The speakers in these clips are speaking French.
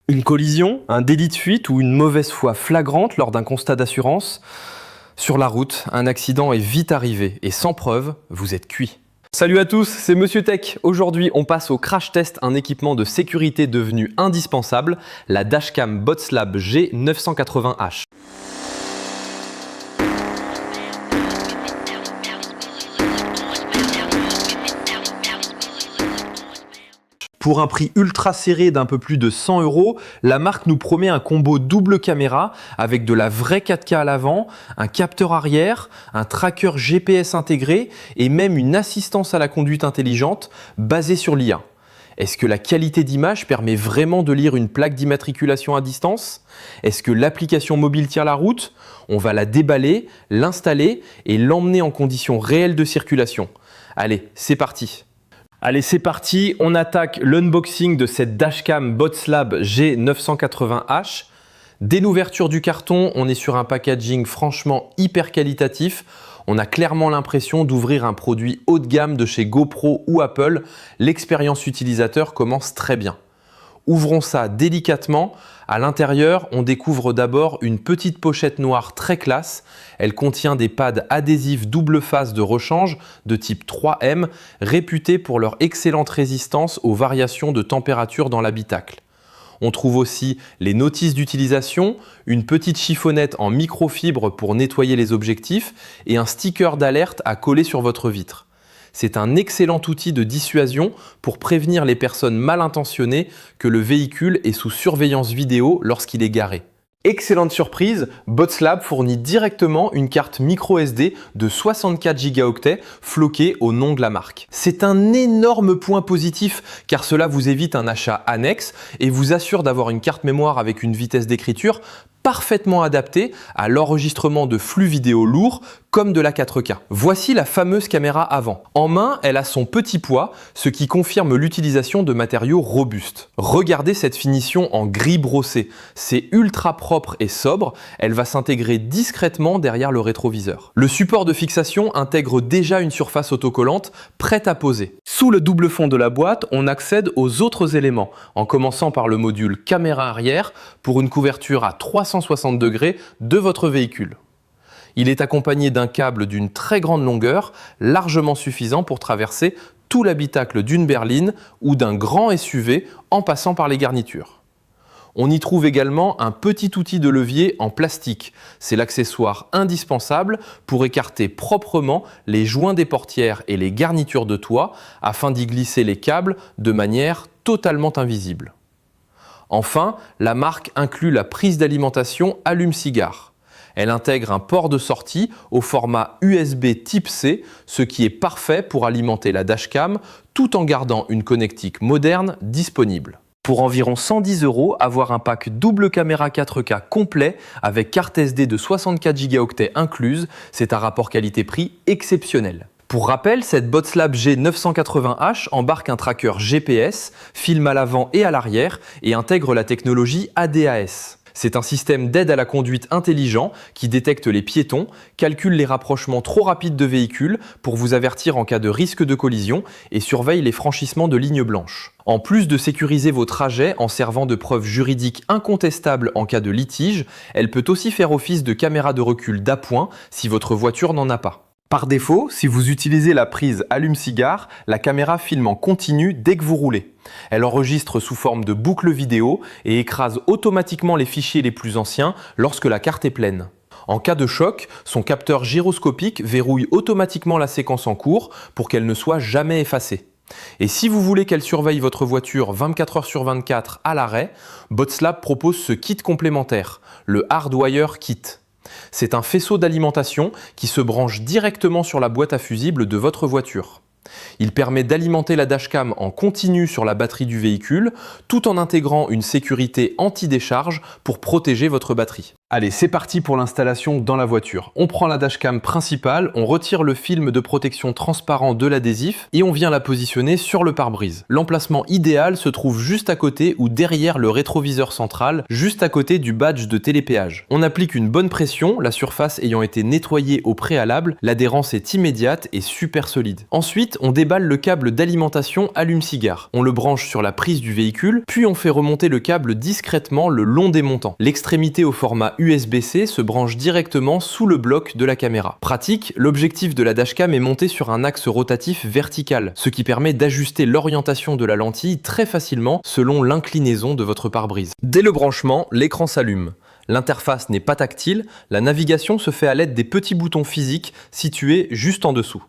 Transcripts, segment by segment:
Une collision, un délit de fuite ou une mauvaise foi flagrante lors d'un constat d'assurance? Sur la route, un accident est vite arrivé et sans preuve, vous êtes cuit. Salut à tous, c'est Monsieur Tech. Aujourd'hui, on passe au crash test, un équipement de sécurité devenu indispensable, la Dashcam Botslab G980H. Pour un prix ultra serré d'un peu plus de 100 €, la marque nous promet un combo double caméra avec de la vraie 4K à l'avant, un capteur arrière, un tracker GPS intégré et même une assistance à la conduite intelligente basée sur l'IA. Est-ce que la qualité d'image permet vraiment de lire une plaque d'immatriculation à distance? Est-ce que l'application mobile tient la route? On va la déballer, l'installer et l'emmener en conditions réelles de circulation. Allez, c'est parti! Allez, c'est parti, on attaque l'unboxing de cette Dashcam Botslab G980H. Dès l'ouverture du carton, on est sur un packaging franchement hyper qualitatif. On a clairement l'impression d'ouvrir un produit haut de gamme de chez GoPro ou Apple. L'expérience utilisateur commence très bien. Ouvrons ça délicatement. À l'intérieur, on découvre d'abord une petite pochette noire très classe. Elle contient des pads adhésifs double face de rechange de type 3M, réputés pour leur excellente résistance aux variations de température dans l'habitacle. On trouve aussi les notices d'utilisation, une petite chiffonnette en microfibre pour nettoyer les objectifs et un sticker d'alerte à coller sur votre vitre. C'est un excellent outil de dissuasion pour prévenir les personnes mal intentionnées que le véhicule est sous surveillance vidéo lorsqu'il est garé. Excellente surprise, Botslab fournit directement une carte micro SD de 64 Go floquée au nom de la marque. C'est un énorme point positif car cela vous évite un achat annexe et vous assure d'avoir une carte mémoire avec une vitesse d'écriture parfaitement adaptée à l'enregistrement de flux vidéo lourds comme de la 4K. Voici la fameuse caméra avant. En main, elle a son petit poids, ce qui confirme l'utilisation de matériaux robustes. Regardez cette finition en gris brossé. C'est ultra propre et sobre. Elle va s'intégrer discrètement derrière le rétroviseur. Le support de fixation intègre déjà une surface autocollante prête à poser. Sous le double fond de la boîte, on accède aux autres éléments, en commençant par le module caméra arrière pour une couverture à 360 degrés de votre véhicule. Il est accompagné d'un câble d'une très grande longueur, largement suffisant pour traverser tout l'habitacle d'une berline ou d'un grand SUV en passant par les garnitures. On y trouve également un petit outil de levier en plastique. C'est l'accessoire indispensable pour écarter proprement les joints des portières et les garnitures de toit afin d'y glisser les câbles de manière totalement invisible. Enfin, la marque inclut la prise d'alimentation allume-cigare. Elle intègre un port de sortie au format USB Type C, ce qui est parfait pour alimenter la Dashcam tout en gardant une connectique moderne disponible. Pour environ 110 €, avoir un pack double caméra 4K complet avec carte SD de 64 Go incluse, c'est un rapport qualité-prix exceptionnel. Pour rappel, cette Botslab G980H embarque un tracker GPS, filme à l'avant et à l'arrière et intègre la technologie ADAS. C'est un système d'aide à la conduite intelligent qui détecte les piétons, calcule les rapprochements trop rapides de véhicules pour vous avertir en cas de risque de collision et surveille les franchissements de lignes blanches. En plus de sécuriser vos trajets en servant de preuve juridique incontestable en cas de litige, elle peut aussi faire office de caméra de recul d'appoint si votre voiture n'en a pas. Par défaut, si vous utilisez la prise allume-cigare, la caméra filme en continu dès que vous roulez. Elle enregistre sous forme de boucle vidéo et écrase automatiquement les fichiers les plus anciens lorsque la carte est pleine. En cas de choc, son capteur gyroscopique verrouille automatiquement la séquence en cours pour qu'elle ne soit jamais effacée. Et si vous voulez qu'elle surveille votre voiture 24 h sur 24 à l'arrêt, Botslab propose ce kit complémentaire, le Hardwire Kit. C'est un faisceau d'alimentation qui se branche directement sur la boîte à fusibles de votre voiture. Il permet d'alimenter la Dashcam en continu sur la batterie du véhicule, tout en intégrant une sécurité anti-décharge pour protéger votre batterie. Allez, c'est parti pour l'installation dans la voiture. On prend la Dashcam principale, on retire le film de protection transparent de l'adhésif et on vient la positionner sur le pare-brise. L'emplacement idéal se trouve juste à côté ou derrière le rétroviseur central, juste à côté du badge de télépéage. On applique une bonne pression, la surface ayant été nettoyée au préalable, l'adhérence est immédiate et super solide. Ensuite, Ensuite, on déballe le câble d'alimentation allume-cigare. On le branche sur la prise du véhicule, puis on fait remonter le câble discrètement le long des montants. L'extrémité au format USB-C se branche directement sous le bloc de la caméra. Pratique, l'objectif de la dashcam est monté sur un axe rotatif vertical, ce qui permet d'ajuster l'orientation de la lentille très facilement selon l'inclinaison de votre pare-brise. Dès le branchement, l'écran s'allume. L'interface n'est pas tactile, la navigation se fait à l'aide des petits boutons physiques situés juste en dessous.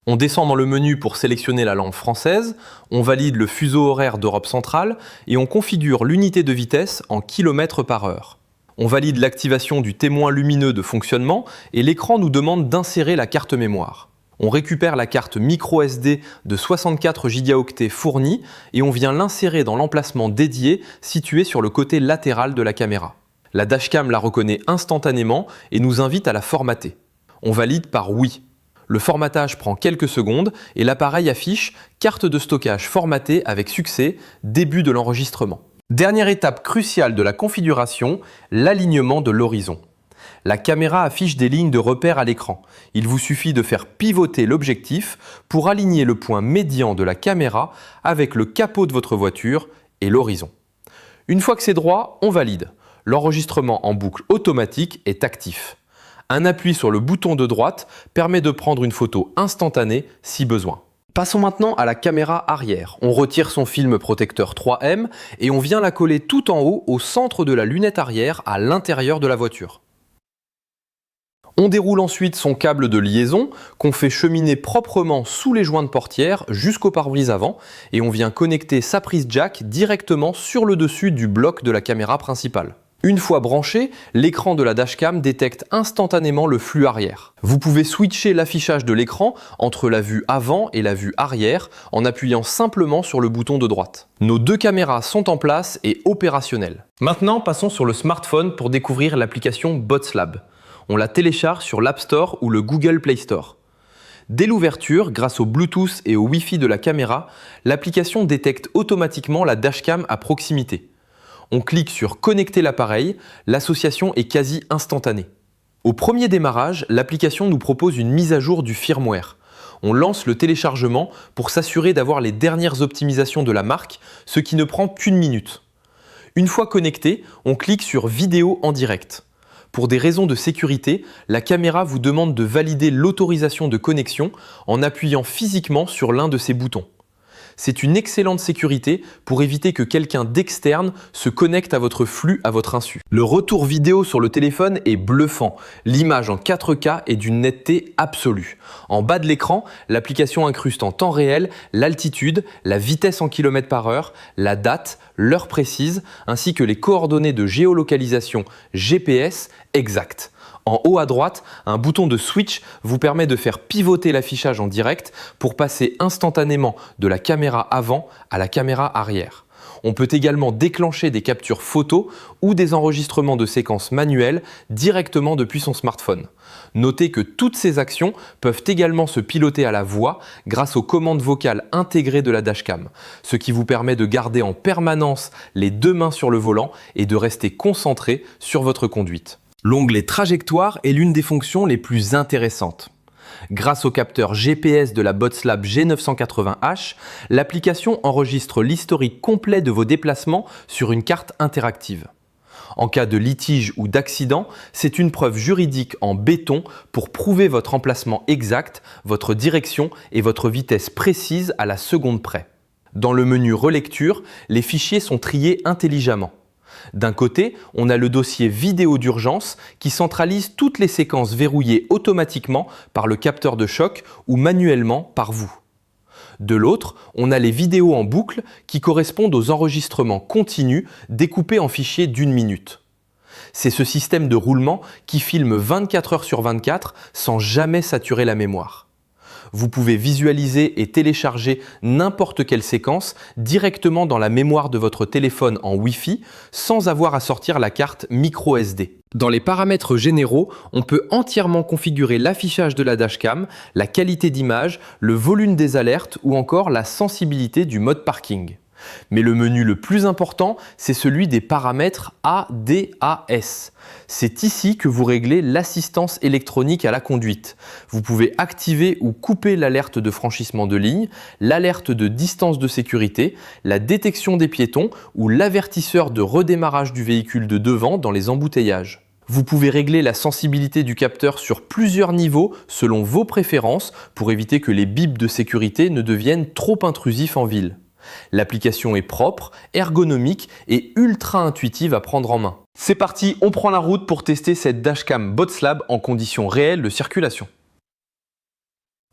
On descend dans le menu pour sélectionner la langue française, on valide le fuseau horaire d'Europe centrale et on configure l'unité de vitesse en km/h. On valide l'activation du témoin lumineux de fonctionnement et l'écran nous demande d'insérer la carte mémoire. On récupère la carte microSD de 64 Go fournie et on vient l'insérer dans l'emplacement dédié situé sur le côté latéral de la caméra. La dashcam la reconnaît instantanément et nous invite à la formater. On valide par oui. Le formatage prend quelques secondes et l'appareil affiche « Carte de stockage formatée avec succès, début de l'enregistrement ». Dernière étape cruciale de la configuration, l'alignement de l'horizon. La caméra affiche des lignes de repère à l'écran. Il vous suffit de faire pivoter l'objectif pour aligner le point médian de la caméra avec le capot de votre voiture et l'horizon. Une fois que c'est droit, on valide. L'enregistrement en boucle automatique est actif. Un appui sur le bouton de droite permet de prendre une photo instantanée si besoin. Passons maintenant à la caméra arrière. On retire son film protecteur 3M et on vient la coller tout en haut au centre de la lunette arrière à l'intérieur de la voiture. On déroule ensuite son câble de liaison qu'on fait cheminer proprement sous les joints de portière jusqu'au pare-brise avant et on vient connecter sa prise jack directement sur le dessus du bloc de la caméra principale. Une fois branché, l'écran de la dashcam détecte instantanément le flux arrière. Vous pouvez switcher l'affichage de l'écran entre la vue avant et la vue arrière en appuyant simplement sur le bouton de droite. Nos deux caméras sont en place et opérationnelles. Maintenant, passons sur le smartphone pour découvrir l'application BotsLab. On la télécharge sur l'App Store ou le Google Play Store. Dès l'ouverture, grâce au Bluetooth et au Wi-Fi de la caméra, l'application détecte automatiquement la dashcam à proximité. On clique sur « Connecter l'appareil », l'association est quasi instantanée. Au premier démarrage, l'application nous propose une mise à jour du firmware. On lance le téléchargement pour s'assurer d'avoir les dernières optimisations de la marque, ce qui ne prend qu'une minute. Une fois connecté, on clique sur « Vidéo en direct ». Pour des raisons de sécurité, la caméra vous demande de valider l'autorisation de connexion en appuyant physiquement sur l'un de ces boutons. C'est une excellente sécurité pour éviter que quelqu'un d'externe se connecte à votre flux à votre insu. Le retour vidéo sur le téléphone est bluffant. L'image en 4K est d'une netteté absolue. En bas de l'écran, l'application incruste en temps réel l'altitude, la vitesse en km/h, la date, l'heure précise, ainsi que les coordonnées de géolocalisation GPS exactes. En haut à droite, un bouton de switch vous permet de faire pivoter l'affichage en direct pour passer instantanément de la caméra avant à la caméra arrière. On peut également déclencher des captures photos ou des enregistrements de séquences manuelles directement depuis son smartphone. Notez que toutes ces actions peuvent également se piloter à la voix grâce aux commandes vocales intégrées de la dashcam, ce qui vous permet de garder en permanence les deux mains sur le volant et de rester concentré sur votre conduite. L'onglet Trajectoire est l'une des fonctions les plus intéressantes. Grâce au capteur GPS de la BotsLab G980H, l'application enregistre l'historique complet de vos déplacements sur une carte interactive. En cas de litige ou d'accident, c'est une preuve juridique en béton pour prouver votre emplacement exact, votre direction et votre vitesse précise à la seconde près. Dans le menu Relecture, les fichiers sont triés intelligemment. D'un côté, on a le dossier vidéo d'urgence qui centralise toutes les séquences verrouillées automatiquement par le capteur de choc ou manuellement par vous. De l'autre, on a les vidéos en boucle qui correspondent aux enregistrements continus découpés en fichiers d'1 minute. C'est ce système de roulement qui filme 24 heures sur 24 sans jamais saturer la mémoire. Vous pouvez visualiser et télécharger n'importe quelle séquence directement dans la mémoire de votre téléphone en Wi-Fi sans avoir à sortir la carte microSD. Dans les paramètres généraux, on peut entièrement configurer l'affichage de la dashcam, la qualité d'image, le volume des alertes ou encore la sensibilité du mode parking. Mais le menu le plus important, c'est celui des paramètres ADAS. C'est ici que vous réglez l'assistance électronique à la conduite. Vous pouvez activer ou couper l'alerte de franchissement de ligne, l'alerte de distance de sécurité, la détection des piétons ou l'avertisseur de redémarrage du véhicule de devant dans les embouteillages. Vous pouvez régler la sensibilité du capteur sur plusieurs niveaux selon vos préférences pour éviter que les bips de sécurité ne deviennent trop intrusifs en ville. L'application est propre, ergonomique et ultra intuitive à prendre en main. C'est parti, on prend la route pour tester cette dashcam Bots'Lab en conditions réelles de circulation.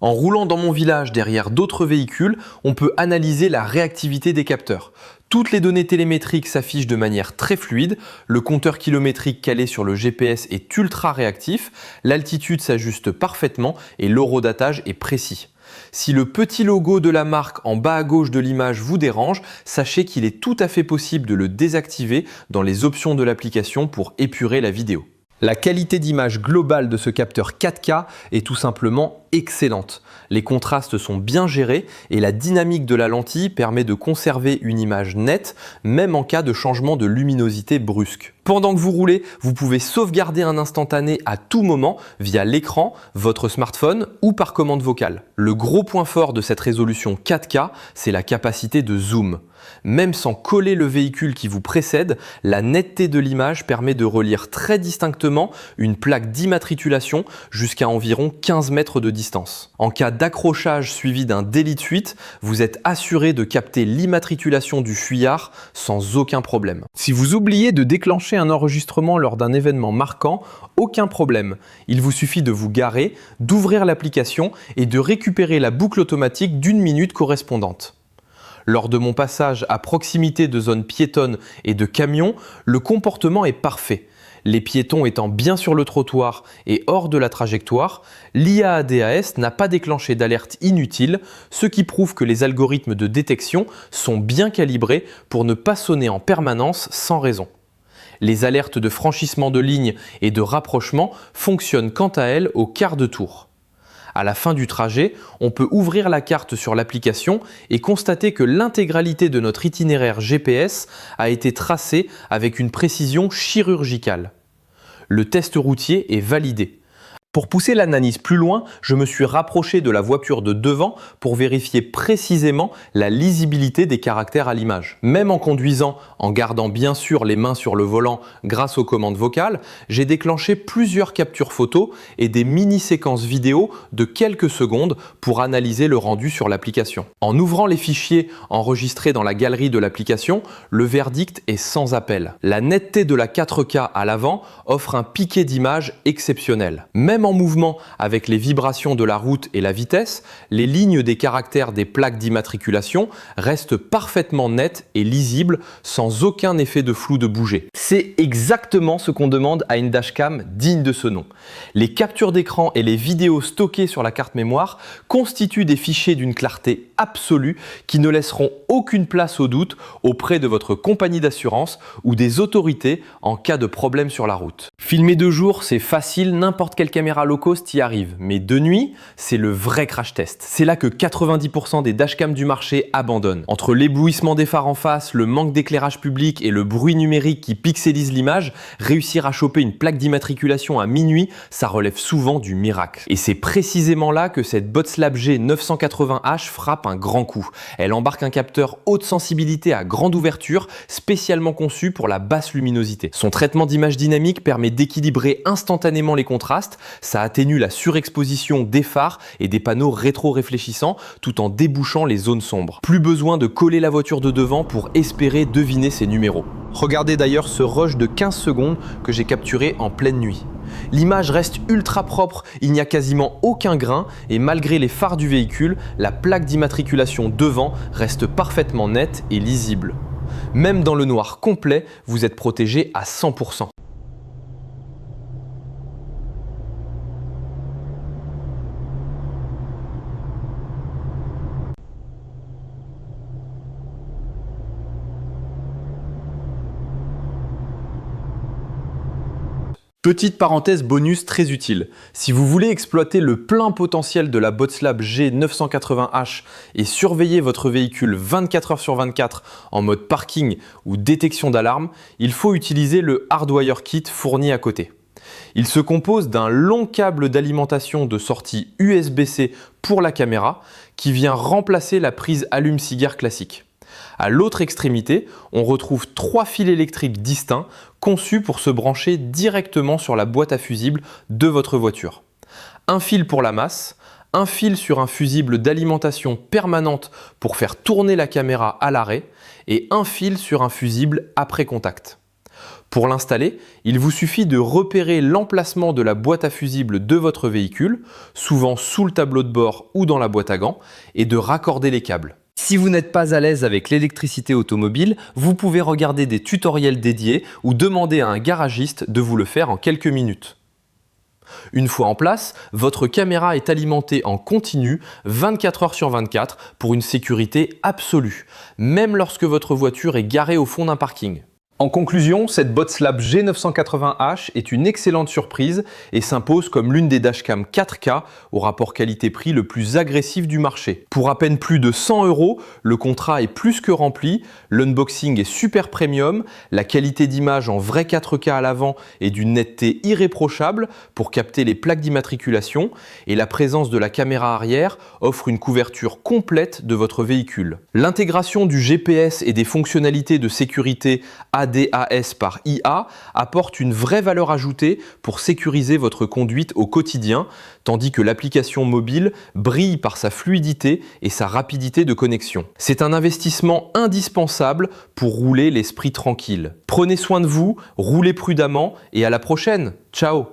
En roulant dans mon village derrière d'autres véhicules, on peut analyser la réactivité des capteurs. Toutes les données télémétriques s'affichent de manière très fluide, le compteur kilométrique calé sur le GPS est ultra réactif, l'altitude s'ajuste parfaitement et l'horodatage est précis. Si le petit logo de la marque en bas à gauche de l'image vous dérange, sachez qu'il est tout à fait possible de le désactiver dans les options de l'application pour épurer la vidéo. La qualité d'image globale de ce capteur 4K est tout simplement excellente. Les contrastes sont bien gérés et la dynamique de la lentille permet de conserver une image nette, même en cas de changement de luminosité brusque. Pendant que vous roulez, vous pouvez sauvegarder un instantané à tout moment via l'écran, votre smartphone ou par commande vocale. Le gros point fort de cette résolution 4K, c'est la capacité de zoom. Même sans coller le véhicule qui vous précède, la netteté de l'image permet de relire très distinctement une plaque d'immatriculation jusqu'à environ 15 mètres de distance. En cas d'accrochage suivi d'un délit de fuite, vous êtes assuré de capter l'immatriculation du fuyard sans aucun problème. Si vous oubliez de déclencher un enregistrement lors d'un événement marquant, aucun problème. Il vous suffit de vous garer, d'ouvrir l'application et de récupérer la boucle automatique d'1 minute correspondante. Lors de mon passage à proximité de zones piétonnes et de camions, le comportement est parfait. Les piétons étant bien sur le trottoir et hors de la trajectoire, l'IA ADAS n'a pas déclenché d'alerte inutile, ce qui prouve que les algorithmes de détection sont bien calibrés pour ne pas sonner en permanence sans raison. Les alertes de franchissement de ligne et de rapprochement fonctionnent quant à elles au quart de tour. À la fin du trajet, on peut ouvrir la carte sur l'application et constater que l'intégralité de notre itinéraire GPS a été tracée avec une précision chirurgicale. Le test routier est validé. Pour pousser l'analyse plus loin, je me suis rapproché de la voiture de devant pour vérifier précisément la lisibilité des caractères à l'image. Même en conduisant, en gardant bien sûr les mains sur le volant grâce aux commandes vocales, j'ai déclenché plusieurs captures photos et des mini-séquences vidéo de quelques secondes pour analyser le rendu sur l'application. En ouvrant les fichiers enregistrés dans la galerie de l'application, le verdict est sans appel. La netteté de la 4K à l'avant offre un piqué d'image exceptionnel. Même en mouvement avec les vibrations de la route et la vitesse, les lignes des caractères des plaques d'immatriculation restent parfaitement nettes et lisibles sans aucun effet de flou de bouger. C'est exactement ce qu'on demande à une dashcam digne de ce nom. Les captures d'écran et les vidéos stockées sur la carte mémoire constituent des fichiers d'une clarté absolue qui ne laisseront aucune place au doute auprès de votre compagnie d'assurance ou des autorités en cas de problème sur la route. Filmer de jour, c'est facile, n'importe quelle caméra low cost y arrive, mais de nuit, c'est le vrai crash test. C'est là que 90% des dashcams du marché abandonnent. Entre l'éblouissement des phares en face, le manque d'éclairage public et le bruit numérique qui pixelise l'image, réussir à choper une plaque d'immatriculation à minuit, ça relève souvent du miracle. Et c'est précisément là que cette Bots'Lab G980H frappe un grand coup. Elle embarque un capteur haute sensibilité à grande ouverture, spécialement conçu pour la basse luminosité. Son traitement d'image dynamique permet d'équilibrer instantanément les contrastes, ça atténue la surexposition des phares et des panneaux rétro-réfléchissants tout en débouchant les zones sombres. Plus besoin de coller la voiture de devant pour espérer deviner ses numéros. Regardez d'ailleurs ce rush de 15 secondes que j'ai capturé en pleine nuit. L'image reste ultra propre, il n'y a quasiment aucun grain et malgré les phares du véhicule, la plaque d'immatriculation devant reste parfaitement nette et lisible. Même dans le noir complet, vous êtes protégé à 100%. Petite parenthèse bonus très utile. Si vous voulez exploiter le plein potentiel de la Botslam G980H et surveiller votre véhicule 24 h sur 24 en mode parking ou détection d'alarme, il faut utiliser le Hardwire Kit fourni à côté. Il se compose d'un long câble d'alimentation de sortie USB-C pour la caméra qui vient remplacer la prise allume-cigare classique. À l'autre extrémité, on retrouve 3 fils électriques distincts conçus pour se brancher directement sur la boîte à fusibles de votre voiture. Un fil pour la masse, un fil sur un fusible d'alimentation permanente pour faire tourner la caméra à l'arrêt et un fil sur un fusible après contact. Pour l'installer, il vous suffit de repérer l'emplacement de la boîte à fusibles de votre véhicule, souvent sous le tableau de bord ou dans la boîte à gants, et de raccorder les câbles. Si vous n'êtes pas à l'aise avec l'électricité automobile, vous pouvez regarder des tutoriels dédiés ou demander à un garagiste de vous le faire en quelques minutes. Une fois en place, votre caméra est alimentée en continu 24 h sur 24 pour une sécurité absolue, même lorsque votre voiture est garée au fond d'un parking. En conclusion, cette Botslam G980H est une excellente surprise et s'impose comme l'une des dashcams 4K au rapport qualité-prix le plus agressif du marché. Pour à peine plus de 100 €, le contrat est plus que rempli, l'unboxing est super premium, la qualité d'image en vrai 4K à l'avant est d'une netteté irréprochable pour capter les plaques d'immatriculation et la présence de la caméra arrière offre une couverture complète de votre véhicule. L'intégration du GPS et des fonctionnalités de sécurité ADAS par IA apporte une vraie valeur ajoutée pour sécuriser votre conduite au quotidien, tandis que l'application mobile brille par sa fluidité et sa rapidité de connexion. C'est un investissement indispensable pour rouler l'esprit tranquille. Prenez soin de vous, roulez prudemment et à la prochaine. Ciao!